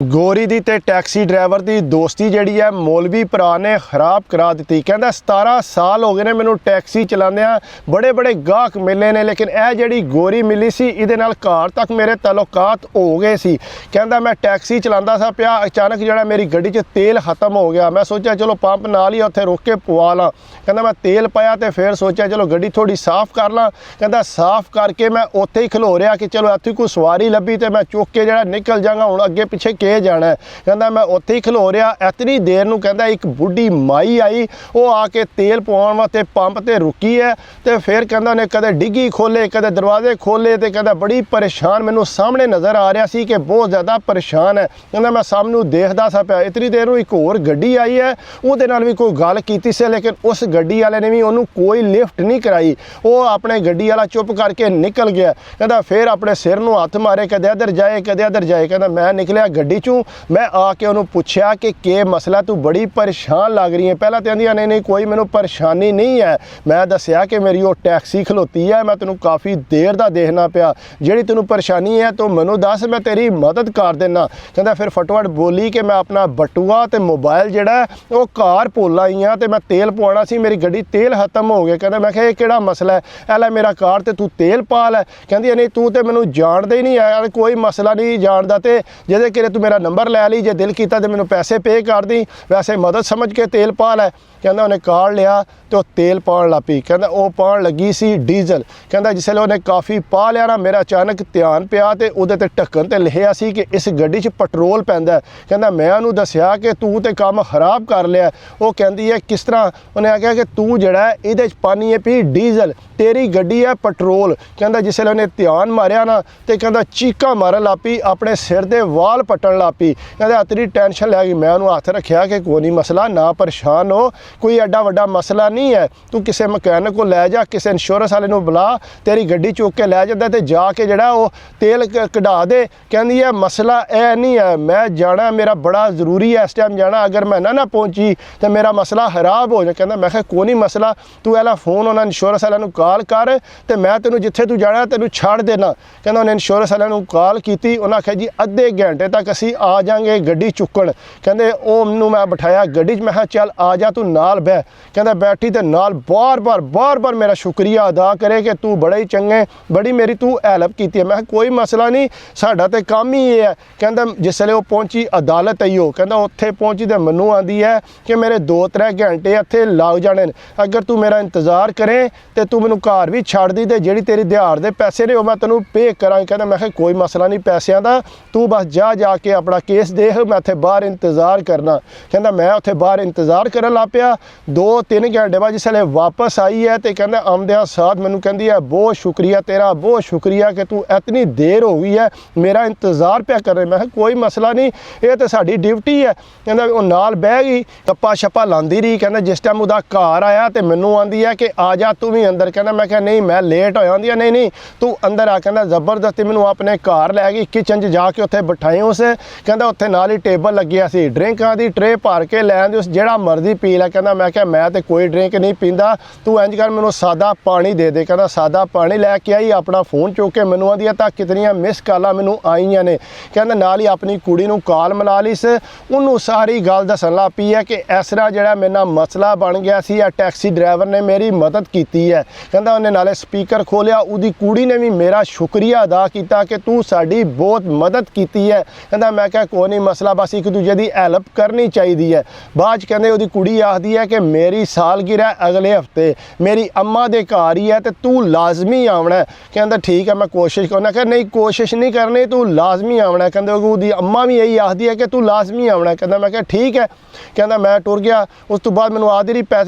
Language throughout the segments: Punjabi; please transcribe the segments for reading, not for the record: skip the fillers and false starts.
ਗੋਰੀ ਦੀ ਤੇ ਟੈਕਸੀ ਡਰਾਈਵਰ ਦੀ ਦੋਸਤੀ ਜਿਹੜੀ ਹੈ ਮੌਲਵੀ ਭਰਾ ਨੇ ਖਰਾਬ ਕਰਾ ਦਿੱਤੀ। ਕਹਿੰਦਾ 17 ਸਾਲ ਹੋ ਗਏ ਨੇ ਮੈਨੂੰ ਟੈਕਸੀ ਚਲਾਉਂਦਿਆਂ, ਬੜੇ ਬੜੇ ਗਾਹਕ ਮਿਲੇ ਨੇ, ਲੇਕਿਨ ਇਹ ਜਿਹੜੀ ਗੋਰੀ ਮਿਲੀ ਸੀ ਇਹਦੇ ਨਾਲ ਘਰ ਤੱਕ ਮੇਰੇ ਤਾਲੁਕਾਤ ਹੋ ਗਏ ਸੀ। ਕਹਿੰਦਾ ਮੈਂ ਟੈਕਸੀ ਚਲਾਉਂਦਾ ਸੀ ਪਿਆ, ਅਚਾਨਕ ਜਿਹੜਾ ਮੇਰੀ ਗੱਡੀ 'ਚ ਤੇਲ ਖਤਮ ਹੋ ਗਿਆ। ਮੈਂ ਸੋਚਿਆ ਚਲੋ ਪੰਪ ਨਾਲ ਹੀ ਉੱਥੇ ਰੁਕ ਕੇ ਪਵਾ ਲਾਂ। ਕਹਿੰਦਾ ਮੈਂ ਤੇਲ ਪਾਇਆ ਤੇ ਫਿਰ ਸੋਚਿਆ ਚਲੋ ਗੱਡੀ ਥੋੜੀ ਸਾਫ਼ ਕਰ ਲਾਂ। ਕਹਿੰਦਾ ਸਾਫ਼ ਕਰਕੇ ਮੈਂ ਉੱਥੇ ਹੀ ਖਲੋ ਰਿਹਾ ਕਿ ਚਲੋ ਇੱਥੇ ਕੋਈ ਸਵਾਰੀ ਲੱਭੀ ਤੇ ਮੈਂ ਚੁੱਕ ਕੇ ਜਿਹੜਾ ਨਿਕਲ ਜਾਵਾਂਗਾ, ਹੁਣ ਅੱਗੇ ਪਿੱਛੇ ਜਾਣਾ। ਕਹਿੰਦਾ ਮੈਂ ਉੱਥੇ ਹੀ ਖਲੋ ਰਿਹਾ, ਇਤਨੀ ਦੇਰ ਨੂੰ ਕਹਿੰਦਾ ਇੱਕ ਬੁੱਢੀ ਮਾਈ ਆਈ, ਉਹ ਆ ਕੇ ਤੇਲ ਪਵਾਉਣ ਵਾਸਤੇ ਪੰਪ ਤੇ ਰੁਕੀ ਹੈ ਤੇ ਫਿਰ ਕਹਿੰਦਾ ਉਹਨੇ ਕਦੇ ਡਿੱਗੀ ਖੋਲੇ ਕਦੇ ਦਰਵਾਜ਼ੇ ਖੋਲੇ ਤੇ ਕਹਿੰਦਾ ਬੜੀ ਪਰੇਸ਼ਾਨ ਮੈਨੂੰ ਸਾਹਮਣੇ ਨਜ਼ਰ ਆ ਰਿਹਾ ਸੀ ਕਿ ਬਹੁਤ ਜ਼ਿਆਦਾ ਪਰੇਸ਼ਾਨ ਹੈ। ਕਹਿੰਦਾ ਮੈਂ ਸਾਹਮਣੇ ਨੂੰ ਦੇਖਦਾ ਸਾ ਪਿਆ, ਇਤਨੀ ਦੇਰ ਨੂੰ ਇੱਕ ਹੋਰ ਗੱਡੀ ਆਈ ਹੈ, ਉਹਦੇ ਨਾਲ ਵੀ ਕੋਈ ਗੱਲ ਕੀਤੀ ਸੀ, ਲੇਕਿਨ ਉਸ ਗੱਡੀ ਵਾਲੇ ਨੇ ਵੀ ਉਹਨੂੰ ਕੋਈ ਲਿਫਟ ਨਹੀਂ ਕਰਾਈ। ਉਹ ਆਪਣੇ ਗੱਡੀ ਵਾਲਾ ਚੁੱਪ ਕਰਕੇ ਨਿਕਲ ਗਿਆ। ਕਹਿੰਦਾ ਫਿਰ ਆਪਣੇ ਸਿਰ ਨੂੰ ਹੱਥ ਮਾਰੇ, ਕਦੇ ਇੱਧਰ ਜਾਏ ਕਦੇ ਇੱਧਰ ਜਾਏ। ਕਹਿੰਦਾ ਮੈਂ ਨਿਕਲਿਆ ਗੱਡੀ 'ਚੋਂ, मैं आके उन्होंने पूछा कि के मसला तू बड़ी परेशान लग रही है। पहला तो आंदियां नहीं कोई मैनू परेशानी नहीं है। मैं दसिया कि मेरी वो टैक्सी खलोती है, मैं तेनों काफ़ी देर दा देखना पिया, जिहड़ी तेनों परेशानी है तो मैनू दस, मैं तेरी मदद कर देना। कहता फिर फटोफट बोली कि मैं अपना बटूआ तो मोबाइल जिहड़ा वो घर भुल आई हाँ, तो मैं तेल पवाना सी, मेरी गड्डी तेल खत्म हो गया। कहता मैं ये किहड़ा मसला है, ऐला मेरा कार तो तू तेल पा लै। कहती नहीं तू तो मैनू जानदा ही नहीं है, कोई मसला नहीं जानदा, तो जिहदे किरे तू मेरा नंबर लै ली, जे दिल किया तो मैनू पैसे पे कर दी, वैसे मदद समझ के तेल पा लै। कहता उन्हें कार लिया तो तेल पाउण लग पई। कहता वह पाउण लगी सी डीजल। कहता जिसले उन्हें काफ़ी पा लिया ना, मेरा अचानक ध्यान पिया तो उहदे ते ढक्कन ते लिखिया सी कि इस गड्डी 'च पेट्रोल पैंदा है। कहता मैं उन्होंने दसिया कि तू तो काम खराब कर लिया। वो कहती है किस तरह? उन्हें आख्या कि तू जिहड़ा है इहदे 'च पानी है पी डीजल, तेरी गड्डी है पेट्रोल। कहता जिसले उन्हें ध्यान मारिया ना तो कहता चीका मारन लग पई, अपने सिर दे वाल पट्टन लग पई। कहता इतनी टेंशन लै गई। मैं उन्होंने हथ रखिया कि कोई नहीं मसला, ना परेशान हो, कोई एडा वड्डा मसला नहीं है, तू किसी मकैनिक को लै जा, किसी इंश्योरेंस वाले नूं बुला, तेरी गड्डी चुक के लै जांदा ते जाके जिहड़ा वो तेल कढा दे। कहंदी है मसला यह नहीं है, मैं जाना, मेरा बड़ा जरूरी है इस टाइम जाना, अगर मैं ना पहुंची तो मेरा मसला खराब हो जाए। कहंदा मैं कहा कोई नहीं मसला, तू एला फोन उन्होंने इंश्योरेंस वाले नूं कॉल कर ते मैं तेनों जिथे तू जाना तेनों छड़ देना। कहंदा उन्हें इंश्योरेंस वाले नूं कॉल की, उन्हें आख्या जी अद्धे घंटे तक असीं आ जाएंगे गड्डी चुकण। कहंदे ओ मैनूं मैं बिठाया गड्डी 'च, मैं कहा चल आ जा तू नाल बह। कहंदा बैठी तो नाल बार बार मेरा शुक्रिया अदा करे कि तू बड़े ही चंगे, बड़ी मेरी तू हेल्प की है। मैं कोई मसला नहीं, साडा तो काम ही ये है। कहंदा जिसले वो पहुंची अदालत आई हो, कहंदा उत्थे पहुंची तो मैनू आंदी है कि मेरे 2-3 घंटे इत्थे लग जाने, अगर तू मेरा इंतज़ार करें तो तू मैनू घर भी छड़ दी, तो जिहड़ी तेरी दिहाड़ दे पैसे ने वो मैं तेनों पे करांगी। कहंदा मैं कोई मसला नहीं पैसों का, तू बस जाके अपना केस देख, मैं उत्थे बाहर इंतज़ार करना। कहंदा मैं उत्थे बाहर इंतज़ार करन लग पिया। 2-3 घंटे बाद जिसले वापस आई है तो कहंदा आमदिया साथ मैनू कहंदी है बहुत शुक्रिया तेरा, बहुत शुक्रिया कि तू इतनी देर हो गई है मेरा इंतज़ार पिया कर रहे। मैं कोई मसला नहीं, ये तो साडी ड्यूटी है। कहंदा वो नाल बह गई, गप्पा शप्पा लांदी रही। कहंदा जिस टाइम उहदा घर आया तो मैनू आंदी है कि आ जा तू भी अंदर। कहंदा मैं कहा नहीं मैं लेट होया। आंदी है नहीं तू अंदर आ। कहंदा ज़बरदस्ती मैनू अपने घर लै गई, किचन 'च जाके उत्थे बिठाई उस। कहंदा उत्थे नाल ही टेबल लग्गिया सी, ड्रिंकां दी ट्रे भर के लै आंदी, उस जिहड़ा मर्जी पी लै। कहंदा मैं क्या मैं तो कोई ड्रिंक नहीं पींदा, तू इंज कर मैनू सादा पानी दे दे। कहंदा सादा पानी लैके आई, अपना फोन चुक के मैनू आंदी है तां कितनियां मिस कॉलां मैनू आईयां ने। कहंदा नाल ही अपनी कुड़ी नूं कॉल मिला ली सी, उन्होंने सारी गल दसन लग पई है कि इस तरह जिहड़ा मेरे नाल मसला बन गया सी, टैक्सी ड्राइवर ने मेरी मदद की है। कहंदा उन्हें नाले स्पीकर खोलिया, उहदी कुड़ी ने भी मेरा शुक्रिया अदा किया कि तू साडी बहुत मदद की है। कहंदा मैं क्या कोई नहीं मसला, बस एक दूजे की हैल्प करनी चाहिए है। बाद कहंदे उहदी कुड़ी आखदी है कि मेरी सालगिरह अगले हफ्ते, मेरी अम्मा दे घर ही है तो तू लाजमी आवना है। कहंदा ठीक है मैं कोशिश करना। कह नहीं कोशिश नहीं करनी, तू लाजमी आवना है। कहंदे उहदी अम्मा भी यही आखदी है कि तू लाजमी आवना है। कहंदा मैं क्या ठीक है। कहंदा मैं टुर गया। उस तो बाद मैनू आखदी रही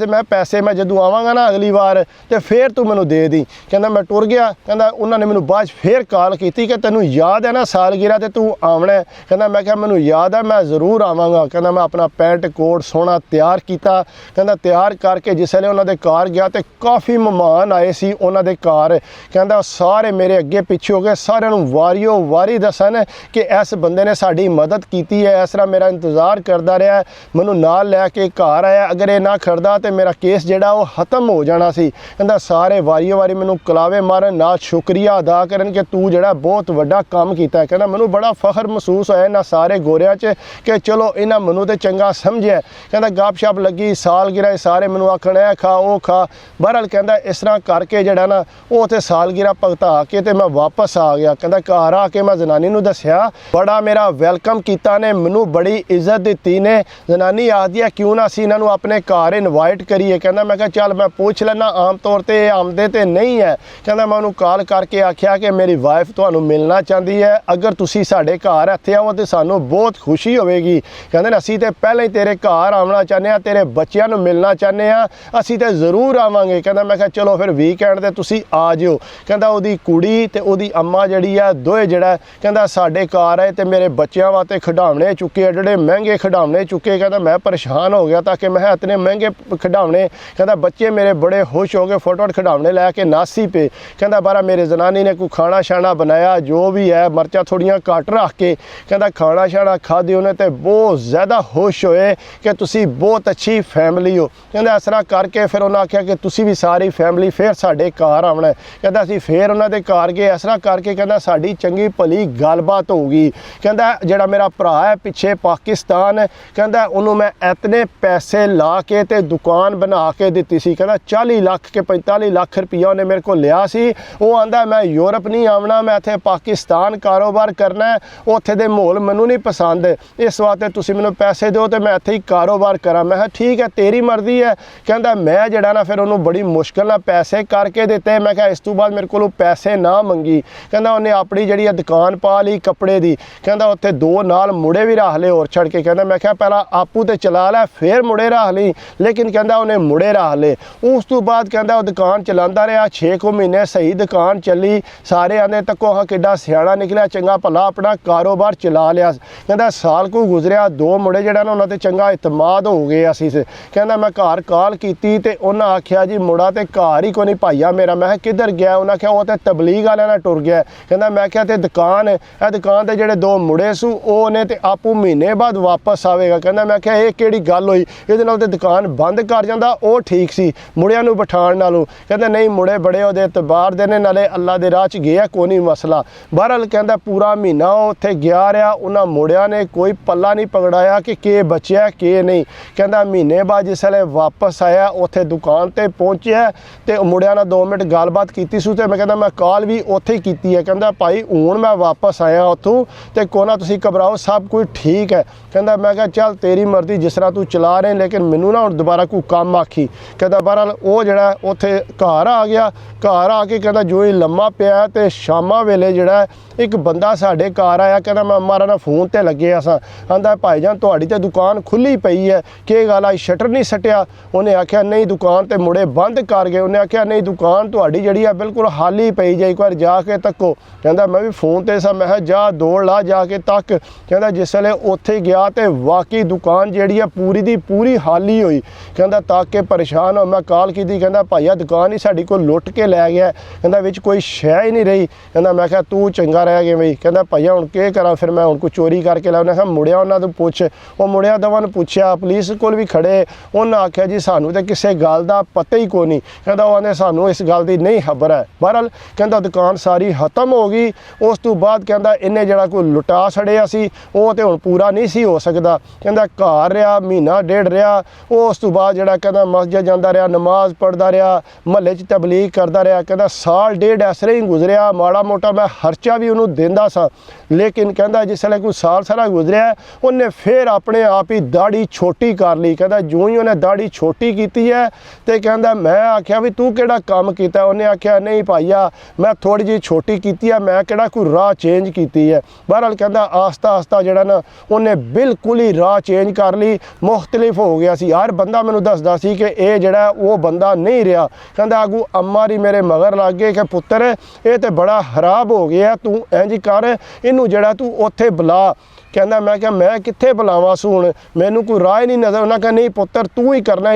पैसे मैं जदों आवांगा ना अगली बार तो फिर तू मैनू दे दी। कहंदा मैं टुर गया। कहंदा उन्होंने मैनू बाद फिर कॉल की कि तैनू याद है ना सालगिरह ते तू आवना है। कहंदा मैं क्या मैनू याद है, मैं जरूर आवांगा। कहंदा मैं अपना पैंट कोट सोहना तैयार किया। कहंदा तैयार करके जिसले उन्होंने घर गया तो काफ़ी मेहमान आए सी उन्होंने घर। कहंदा सारे मेरे अगे पिछे हो गए, सारे वारियो वारी दसन कि इस बंदे ने साड़ी मदद की है, इस तरह मेरा इंतज़ार करता रहा, मैनू नाल लैके घर आया, अगर ये ना खड़दा तो मेरा केस जिहड़ा वो खत्म हो जाना सी। कहंदा सारे वारियो वारी मैनू कलावे मारन, नाल शुक्रिया अदा करन कि तू जिहड़ा बहुत वड्डा काम कीता है। कहंदा मैनू बड़ा फखर महसूस होया ਹੈ ਇਹਨਾਂ ਸਾਰੇ ਗੋਰਿਆਂ 'ਚ ਕਿ ਚਲੋ ਇਹਨਾਂ ਮੈਨੂੰ ਤੇ ਚੰਗਾ ਸਮਝਿਆ। ਕਹਿੰਦਾ ਗੱਪ-ਸ਼ਪ ਲੱਗੀ, ਸਾਲਗਿਰਾ ਸਾਰੇ ਮੈਨੂੰ ਆਖਣ ਇਹ ਖਾ ਉਹ ਖਾ। ਬਹਰਹਾਲ ਕਹਿੰਦਾ ਇਸ ਤਰ੍ਹਾਂ ਕਰਕੇ ਜਿਹੜਾ ਨਾ ਉਹ ਉੱਥੇ ਸਾਲਗਿਰਾ ਭੁਗਤਾ ਕੇ ਤੇ ਮੈਂ ਵਾਪਸ ਆ ਗਿਆ। ਕਹਿੰਦਾ ਘਰ ਆ ਕੇ ਮੈਂ ਜਨਾਨੀ ਨੂੰ ਦੱਸਿਆ, ਬੜਾ ਮੇਰਾ ਵੈਲਕਮ ਕੀਤਾ ਨੇ, ਮੈਨੂੰ ਬੜੀ ਇੱਜ਼ਤ ਦਿੱਤੀ ਨੇ। ਜਨਾਨੀ ਆਖਦੀ ਹੈ ਕਿਉਂ ਨਾ ਅਸੀਂ ਇਹਨਾਂ ਨੂੰ ਆਪਣੇ ਘਰ ਇਨਵਾਈਟ ਕਰੀਏ। ਕਹਿੰਦਾ ਮੈਂ ਕਿਹਾ ਚੱਲ ਮੈਂ ਪੁੱਛ ਲੈਣਾ, ਆਮ ਤੌਰ ਤੇ ਆਉਂਦੇ ਤੇ ਨਹੀਂ ਹੈ। ਕਹਿੰਦਾ ਮੈਂ ਉਹਨੂੰ ਕਾਲ ਕਰਕੇ ਆਖਿਆ ਕਿ ਮੇਰੀ ਵਾਈਫ ਤੁਹਾਨੂੰ ਮਿਲਣਾ ਚਾਹੁੰਦੀ ਹੈ, ਅਗਰ ਤੁਸੀਂ ਸਾਡੇ ਘਰ ਇੱਥੇ ਆਓ ਤੇ ਸਾਨੂੰ ਬਹੁਤ ਖੁਸ਼ੀ ਹੋਵੇਗੀ। ਕਹਿੰਦੇ ਨੇ ਅਸੀਂ ਤੇ ਪਹਿਲਾਂ ਹੀ ਤੇਰੇ ਘਰ ਆਉਣਾ ਚਾਹੁੰਦੇ ਹਾਂ, ਤੇਰੇ ਬੱਚਿਆਂ ਨੂੰ ਮਿਲਣਾ ਚਾਹੁੰਦੇ ਹਾਂ, ਅਸੀਂ ਤੇ ਜ਼ਰੂਰ ਆਵਾਂਗੇ। ਕਹਿੰਦਾ ਮੈਂ ਕਿਹਾ ਚਲੋ ਫਿਰ ਵੀਕਐਂਡ ਤੇ ਤੁਸੀਂ ਆ ਜਿਓ। ਕਹਿੰਦਾ ਉਹਦੀ ਕੁੜੀ ਤੇ ਉਹਦੀ ਅੰਮਾ ਜਿਹੜੀ ਆ ਦੋਏ ਜਿਹੜਾ ਕਹਿੰਦਾ ਸਾਡੇ ਘਰ ਆਏ ਤੇ ਮੇਰੇ ਬੱਚਿਆਂ ਵਾਸਤੇ ਖਿਡੌਣੇ ਚੁੱਕੇ, ਜਿਹੜੇ ਮਹਿੰਗੇ ਖਿਡੌਣੇ ਚੁੱਕੇ। ਕਹਿੰਦਾ ਮੈਂ ਪਰੇਸ਼ਾਨ ਹੋ ਗਿਆ ਤਾਂ ਕਿ ਮੈਂ ਇਤਨੇ ਮਹਿੰਗੇ ਖਿਡੌਣੇ। ਕਹਿੰਦਾ ਬੱਚੇ ਮੇਰੇ ਬੜੇ ਖੁਸ਼ ਹੋ ਗਏ, ਫਟਾਫਟ ਖਿਡੌਣੇ ਲੈ ਕੇ ਨਾਸੀ ਪਏ। ਕਹਿੰਦਾ ਬਾਰਾ ਮੇਰੀ ਜਨਾਨੀ ਨੇ ਕੋਈ ਖਾਣਾ ਸ਼ਾਣਾ ਬਣਾਇਆ, ਜੋ ਵੀ ਹੈ ਮਿਰਚਾਂ ਥੋੜੀਆਂ ਘੱਟ ਰੱਖ ਕੇ ਕਹਿੰਦਾ ਖਾਣਾ ਸ਼ਾਣਾ ਖਾਧੀ ਉਹਨੇ ਤੇ ਬਹੁਤ ਜ਼ਿਆਦਾ ਖੁਸ਼ ਹੋਏ ਕਿ ਤੁਸੀਂ ਬਹੁਤ ਅੱਛੀ ਫੈਮਿਲੀ ਹੋ। ਕਹਿੰਦਾ ਇਸ ਤਰ੍ਹਾਂ ਕਰਕੇ ਫਿਰ ਉਹਨਾਂ ਆਖਿਆ ਕਿ ਤੁਸੀਂ ਵੀ ਸਾਰੀ ਫੈਮਿਲੀ ਫਿਰ ਸਾਡੇ ਘਰ ਆਉਣਾ। ਕਹਿੰਦਾ ਅਸੀਂ ਫਿਰ ਉਹਨਾਂ ਦੇ ਘਰ ਗਏ। ਇਸ ਤਰ੍ਹਾਂ ਕਰਕੇ ਕਹਿੰਦਾ ਸਾਡੀ ਚੰਗੀ ਭਲੀ ਗੱਲਬਾਤ ਹੋ ਗਈ। ਕਹਿੰਦਾ ਜਿਹੜਾ ਮੇਰਾ ਭਰਾ ਹੈ ਪਿੱਛੇ ਪਾਕਿਸਤਾਨ, ਕਹਿੰਦਾ ਉਹਨੂੰ ਮੈਂ ਇਤਨੇ ਪੈਸੇ ਲਾ ਕੇ ਤੇ ਦੁਕਾਨ ਬਣਾ ਕੇ ਦਿੱਤੀ ਸੀ। ਕਹਿੰਦਾ 40 ਲੱਖ ਕੇ 45 ਲੱਖ ਰੁਪਈਆ ਉਹਨੇ ਮੇਰੇ ਕੋਲ ਲਿਆ ਸੀ। ਉਹ ਆਂਦਾ ਮੈਂ ਯੂਰਪ ਨਹੀਂ ਆਉਣਾ, ਮੈਂ ਇੱਥੇ ਪਾਕਿਸਤਾਨ ਕਾਰੋਬਾਰ ਕਰਨਾ, ਉੱਥੇ ਦੇ ਮਾਹੌਲ ਮੈਨੂੰ ਨਹੀਂ ਪਸੰਦ, ਇਸ ਵਾਸਤੇ ਤੁਸੀਂ ਮੈਨੂੰ ਪੈਸੇ ਦਿਓ ਤੇ ਮੈਂ ਇੱਥੇ ਹੀ ਕਾਰੋਬਾਰ ਕਰਾਂ। ਮੈਂ ਕਿਹਾ ਠੀਕ ਹੈ ਤੇਰੀ ਮਰਜ਼ੀ ਹੈ। ਕਹਿੰਦਾ ਮੈਂ ਜਿਹੜਾ ਨਾ ਫਿਰ ਉਹਨੂੰ ਬੜੀ ਮੁਸ਼ਕਿਲ ਨਾਲ ਪੈਸੇ ਕਰਕੇ ਦਿੱਤੇ। ਮੈਂ ਕਿਹਾ ਇਸ ਤੋਂ ਬਾਅਦ ਮੇਰੇ ਕੋਲੋਂ ਪੈਸੇ ਨਾ ਮੰਗੀ। ਕਹਿੰਦਾ ਉਹਨੇ ਆਪਣੀ ਜਿਹੜੀ ਆ ਦੁਕਾਨ ਪਾ ਲਈ ਕੱਪੜੇ ਦੀ। ਕਹਿੰਦਾ ਉੱਥੇ 2 ਨਾਲ ਮੁੰਡੇ ਵੀ ਰੱਖ ਲਏ ਹੋਰ ਛੱਡ ਕੇ। ਕਹਿੰਦਾ ਮੈਂ ਕਿਹਾ ਪਹਿਲਾਂ ਆਪੂ ਤੇ ਚਲਾ ਲੈ ਫਿਰ ਮੁੰਡੇ ਰੱਖ ਲਈ, ਲੇਕਿਨ ਕਹਿੰਦਾ ਉਹਨੇ ਮੁੰਡੇ ਰੱਖ ਲਏ। ਉਸ ਤੋਂ ਬਾਅਦ ਕਹਿੰਦਾ ਉਹ ਦੁਕਾਨ ਚਲਾਉਂਦਾ ਰਿਹਾ 6 ਕੁ ਮਹੀਨੇ, ਸਹੀ ਦੁਕਾਨ ਚੱਲੀ। ਸਾਰੇ ਆਂਦੇ ਤੱਕੋ ਹਾਂ ਕਿੱਡਾ ਸਿਆਣਾ ਨਿਕਲਿਆ, ਚੰਗਾ ਭਲਾ ਆਪਣਾ ਕਾਰੋਬਾਰ ਚਲਾ ਲਿਆ। ਕਹਿੰਦਾ ਸਾਲ ਕੁ ਗੁਜ਼ਰਿਆ, 2 ਮੁੰਡੇ ਜਿਹੜਾ ਨਾ ਉਹਨਾਂ ਤੇ ਚੰਗਾ ਇਤਮਾਦ ਹੋ ਗਏ ਅਸੀਂ। ਕਹਿੰਦਾ ਮੈਂ ਘਰ ਕਾਲ ਕੀਤੀ ਤੇ ਉਹਨਾਂ ਆਖਿਆ ਜੀ ਮੁੰਡਾ ਤੇ ਘਰ ਹੀ ਕੋਈ ਨਹੀਂ ਭਾਈਆ ਮੇਰਾ। ਮੈਂ ਕਿਹਾ ਕਿੱਧਰ ਗਿਆ? ਉਹਨਾਂ ਆਖਿਆ ਉਹ ਤੇ ਤਬਲੀਗ ਵਾਲਿਆਂ ਨਾਲ ਟੁਰ ਗਿਆ। ਕਹਿੰਦਾ ਮੈਂ ਕਿਹਾ ਤੇ ਦੁਕਾਨ, ਇਹ ਦੁਕਾਨ ਤੇ ਜਿਹੜੇ 2 ਮੁੰਡੇ ਸੂ ਉਹ ਨੇ ਤੇ ਆਪੂ ਮਹੀਨੇ ਬਾਅਦ ਵਾਪਸ ਆਵੇਗਾ। ਕਹਿੰਦਾ ਮੈਂ ਕਿਹਾ ਇਹ ਕਿਹੜੀ ਗੱਲ ਹੋਈ, ਇਹਦੇ ਨਾਲ ਤੇ ਦੁਕਾਨ ਬੰਦ ਕਰ ਜਾਂਦਾ, ਉਹ ਠੀਕ ਸੀ ਮੁੰਡਿਆਂ ਨੂੰ ਬਿਠਾਉਣ ਨਾਲੋਂ। ਕਹਿੰਦਾ ਨਹੀਂ ਮੁੰਡੇ ਬੜੇ ਉਹਦੇ ਇਤਬਾਰ ਦੇ ਨੇ, ਨਾਲੇ ਅੱਲਾ ਦੇ ਰਾਹ 'ਚ ਗਿਆ, ਕੋਈ ਨਹੀਂ ਮਸਲਾ। ਬਹਰਹਾਲ ਕਹਿੰਦਾ ਪੂਰਾ ਮਹੀਨਾ ਉਹ ਉੱਥੇ ਗਿਆ ਰਿਹਾ, ਉਹਨਾਂ ਮੁੰਡਿਆਂ ਨੇ ਕੋਈ ਪੱਲਾ ਨਹੀਂ ਪਕੜਾਇਆ ਕਿ ਕੀ ਬਚਿਆ ਕੀ ਨਹੀਂ। ਕਹਿੰਦਾ ਮਹੀਨੇ ਬਾਅਦ ਜਿਸ ਵੇਲੇ ਵਾਪਸ ਆਇਆ ਉੱਥੇ ਦੁਕਾਨ ਤੇ ਪਹੁੰਚਿਆ ਤੇ ਮੁੰਡਿਆਂ ਨਾਲ 2 ਮਿੰਟ ਗੱਲਬਾਤ ਕੀਤੀ ਸੀ ਤੇ ਮੈਂ ਕਹਿੰਦਾ ਮੈਂ ਕਾਲ ਵੀ ਉੱਥੇ ਹੀ ਕੀਤੀ ਹੈ। ਕਹਿੰਦਾ ਭਾਈ ਹੁਣ ਮੈਂ ਵਾਪਸ ਆਇਆ ਉੱਥੋਂ ਤੇ ਕੋਨਾ ਤੁਸੀਂ ਘਬਰਾਓ, ਸਭ ਕੁਝ ਠੀਕ ਹੈ। ਕਹਿੰਦਾ ਮੈਂ ਕਿਹਾ ਚੱਲ ਤੇਰੀ ਮਰਜ਼ੀ ਜਿਸ ਤਰ੍ਹਾਂ ਤੂੰ ਚਲਾ ਰਹੇ, ਲੇਕਿਨ ਮੈਨੂੰ ਨਾ ਹੁਣ ਦੁਬਾਰਾ ਕੋਈ ਕੰਮ ਆਖੀ। ਕਹਿੰਦਾ ਬਹਰਹਾਲ ਉਹ ਜਿਹੜਾ ਉੱਥੇ ਘਰ ਆ ਗਿਆ। ਘਰ ਆ ਕੇ ਕਹਿੰਦਾ ਜੋ ਹੀ ਲੰਮਾ ਪਿਆ ਤੇ ਸ਼ਾਮਾਂ ਵੇਲੇ ਜਿਹੜਾ ਇੱਕ ਬੰਦਾ ਸਾਡੇ ਘਰ ਆਇਆ। ਕਹਿੰਦਾ ਮੈਂ ਮਾਰਾ ਨਾਲ ਫੋਨ ਤੇ ਲੱਗੇ ਅਸਾਂ। ਆਂਦਾ ਭਾਈਜਾਨ ਤੁਹਾਡੀ ਤੇ ਦੁਕਾਨ ਖੁੱਲੀ ਪਈ ਹੈ, ਕੀ ਗੱਲ ਆ ਸ਼ਟਰ ਨਹੀਂ ਸਟਿਆ? ਉਹਨੇ ਆਖਿਆ ਨਹੀਂ ਦੁਕਾਨ ਤੇ ਮੁੰਡੇ ਬੰਦ ਕਰ ਗਏ। ਉਹਨੇ ਆਖਿਆ ਨਹੀਂ ਦੁਕਾਨ ਤੁਹਾਡੀ ਜਿਹੜੀ ਆ ਬਿਲਕੁਲ ਖਾਲੀ ਪਈ ਜੇ, ਇੱਕ ਵਾਰ ਜਾ ਕੇ ਤੱਕੋ। ਕਹਿੰਦਾ ਮੈਂ ਵੀ ਫੋਨ ਤੇ ਸਾਂ, ਮੈਂ ਕਿਹਾ ਜਾ ਦੌੜ ਲਾ ਜਾ ਕੇ ਤੱਕ। ਕਹਿੰਦਾ ਜਿਸ ਵੇਲੇ ਉੱਥੇ ਗਿਆ ਤੇ ਵਾਕਈ ਦੁਕਾਨ ਜਿਹੜੀ ਆ ਪੂਰੀ ਦੀ ਪੂਰੀ ਖਾਲੀ ਹੋਈ। ਕਹਿੰਦਾ ਤੱਕ ਕੇ ਪਰੇਸ਼ਾਨ ਹੋ, ਮੈਂ ਕਾਲ ਕੀਤੀ। ਕਹਿੰਦਾ ਭਾਈਆ ਦੁਕਾਨ ਹੀ ਸਾਡੀ ਕੋਲ ਲੁੱਟ ਕੇ ਲੈ ਗਿਆ। ਕਹਿੰਦਾ ਵਿੱਚ ਕੋਈ ਸ਼ੈ ਹੀ ਨਹੀਂ ਰਹੀ। ਕਹਿੰਦਾ ਮੈਂ ਕਿਹਾ ਤੂੰ ਚੰਗਾ ਰਹਿ ਗਿਆ ਬਈ। ਕਹਿੰਦਾ ਭਾਈਆ ਹੁਣ ਕੀ ਕਰਾਂ ਫਿਰ, ਮੈਂ ਹੁਣ ਕੋਈ ਚੋਰੀ ਕਰਕੇ ਲੈ। ਉਹਨੇ ਕਿਹਾ ਮੁੜਿਆ ਉਹਨਾਂ ਤੋਂ ਪੁੱਛ। ਉਹ ਮੁੜਿਆ ਦਵਾਂ ਨੂੰ ਪੁੱਛਿਆ, ਪੁਲਿਸ ਕੋਲ ਵੀ ਖੜੇ। ਉਹਨਾਂ ਆਖਿਆ ਜੀ ਸਾਨੂੰ ਤਾਂ ਕਿਸੇ ਗੱਲ ਦਾ ਪਤਾ ਹੀ ਕੋਈ ਨਹੀਂ। ਕਹਿੰਦਾ ਉਹ ਆਂਦੇ ਸਾਨੂੰ ਇਸ ਗੱਲ ਦੀ ਨਹੀਂ ਖਬਰ ਹੈ। ਬਹਰਹਾਲ ਕਹਿੰਦਾ ਦੁਕਾਨ ਸਾਰੀ ਖਤਮ ਹੋ ਗਈ। ਉਸ ਤੋਂ ਬਾਅਦ ਕਹਿੰਦਾ ਇਹਨੇ ਜਿਹੜਾ ਕੋਈ ਲੁਟਾ ਛੜਿਆ ਸੀ ਉਹ ਤੇ ਹੁਣ ਪੂਰਾ ਨਹੀਂ ਸੀ ਹੋ ਸਕਦਾ। ਕਹਿੰਦਾ ਘਰ ਰਿਹਾ ਮਹੀਨਾ ਡੇਢ ਰਿਹਾ। ਉਸ ਤੋਂ ਬਾਅਦ ਜਿਹੜਾ ਕਹਿੰਦਾ ਮਸਜਿਦ ਜਾਂਦਾ ਰਿਹਾ, ਨਮਾਜ਼ ਪੜ੍ਹਦਾ ਰਿਹਾ, ਮਹੱਲੇ 'ਚ ਤਬਲੀਗ ਕਰਦਾ ਰਿਹਾ। ਕਹਿੰਦਾ ਸਾਲ ਡੇਢ ਇਸ ਤਰ੍ਹਾਂ ਹੀ ਗੁਜ਼ਰਿਆ। ਮਾੜਾ ਮੋਟਾ ਮੈਂ ਖਰਚਾ ਵੀ ਉਹਨੂੰ ਦਿੰਦਾ ਸਾਂ, ਲੇਕਿਨ ਕਹਿੰਦਾ ਜਿਸ ਵੇਲੇ ਕੋਈ ਸਾਲ ਸਾਰਾ ਗੁਜ਼ਰਿਆ ਉਹਨੇ ਫਿਰ ਆਪਣੇ ਆਪ ਹੀ ਦਾੜੀ ਛੋਟੀ ਕਰ ਲਈ। ਕਹਿੰਦਾ ਜਿਉਂ ਹੀ ਉਹਨੇ ਦਾੜੀ ਛੋਟੀ ਕੀਤੀ ਹੈ ਤੇ ਕਹਿੰਦਾ ਮੈਂ ਆਖਿਆ ਵੀ ਤੂੰ ਕਿਹੜਾ ਕੰਮ ਕੀਤਾ? ਉਹਨੇ ਆਖਿਆ ਨਹੀਂ ਭਾਈਆ ਮੈਂ ਥੋੜੀ ਜਿਹੀ ਛੋਟੀ ਕੀਤੀ ਹੈ, ਮੈਂ ਕਿਹੜਾ ਕੋਈ ਰਾਹ ਚੇਂਜ ਕੀਤੀ ਹੈ। ਬਹਰਹਾਲ ਕਹਿੰਦਾ ਆਸਤਾ ਆਸਤਾ ਜਿਹੜਾ ਨਾ ਉਹਨੇ ਬਿਲਕੁਲ ਹੀ ਰਾਹ ਚੇਂਜ ਕਰ ਲਈ, ਮੁਖਤਲਿਫ ਹੋ ਗਿਆ ਸੀ। ਹਰ ਬੰਦਾ ਮੈਨੂੰ ਦੱਸਦਾ ਸੀ ਕਿ ਇਹ ਜਿਹੜਾ ਉਹ ਬੰਦਾ ਨਹੀਂ ਰਿਹਾ। ਕਹਿੰਦਾ ਆਗੂ ਅੰਮਾ ਦੀ ਮੇਰੇ ਮਗਰ ਲੱਗ ਗਏ ਕਿ ਪੁੱਤਰ ਇਹ ਤੇ ਬੜਾ ਖਰਾਬ ਹੋ ਗਿਆ, ਤੂੰ ਇੰਝ ਕਰ ਇਹਨੂੰ ਜਿਹੜਾ ਤੂੰ ਉੱਥੇ ਬੁਲਾ। ਕਹਿੰਦਾ ਮੈਂ ਕਿਹਾ ਮੈਂ ਕਿੱਥੇ ਬੁਲਾਵਾਂ ਸੂ, ਹੁਣ ਮੈਨੂੰ ਕੋਈ ਰਾਹ ਹੀ ਨਹੀਂ ਨਜ਼ਰ। ਉਹਨਾਂ ਕਹਿੰਦਾ ਨਹੀਂ ਪੁੱਤਰ ਤੂੰ ਹੀ ਕਰਨਾ।